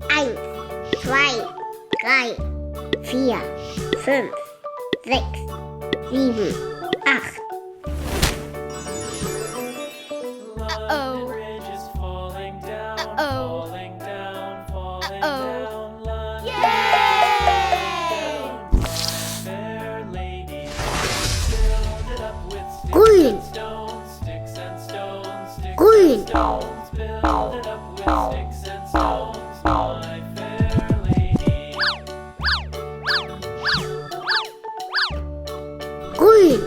1, 2, 3, 4, 5, 6, 7, 8. Grün. Grün. Grün.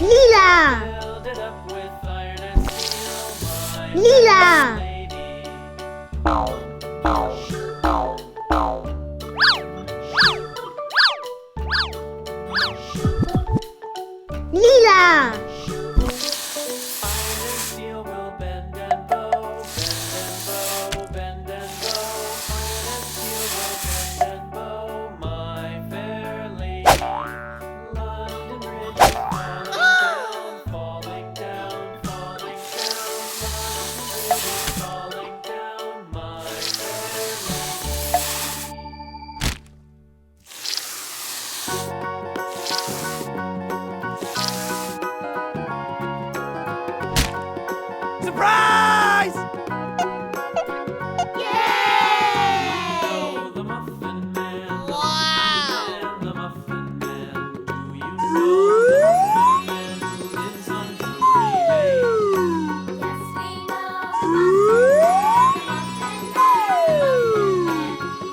Lila. Lila. Lila. Surprise! Yay! The Muffin Man. Wow! The Muffin Man. Do you know the Muffin Man who lives on Drury Lane? Yes, we know the Muffin Man.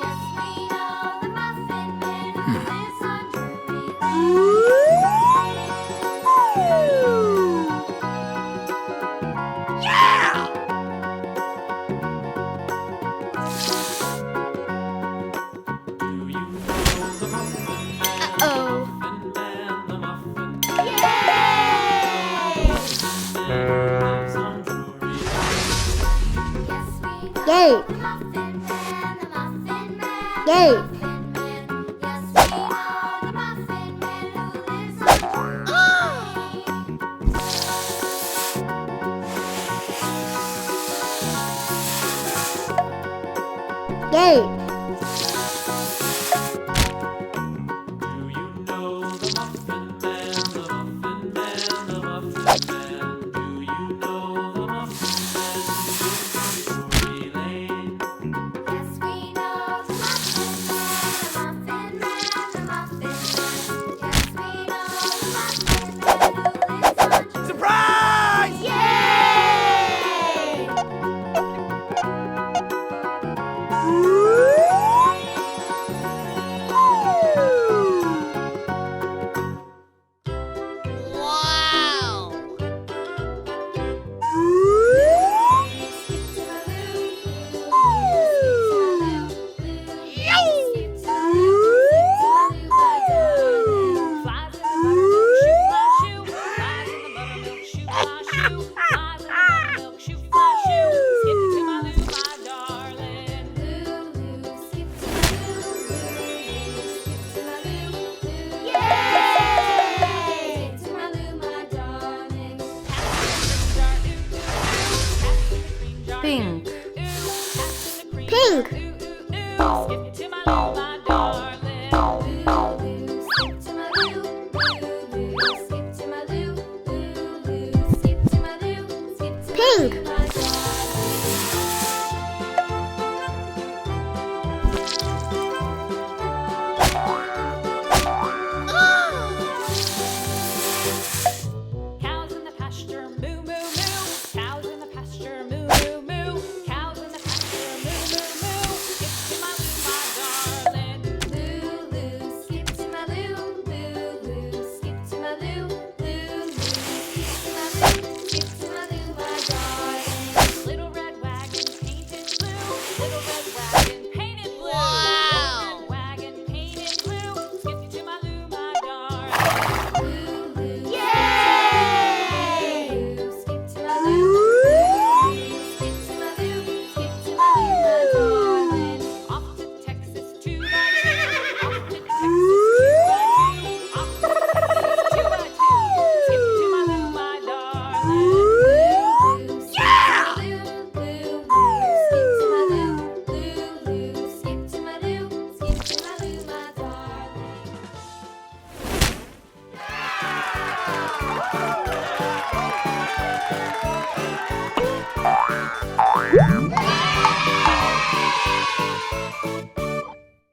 Yes, we know the Muffin Man who lives on Drury Lane. Yeah! Do you know the Muffin Man? Muffin Man, the Muffin Man. Yay! Man who lives on Drury Lane. Yes, we know Yay! the Muffin Man, the Muffin Man. Yay! Muffin Man. Yes, we know the Muffin Man who lives on Drury Lane. Yay! Do you know the Muffin Man? The Muffin Man, the Muffin Man. Do you know the Muffin Man who lives on Drury Lane? Yes, we know the Muffin Man,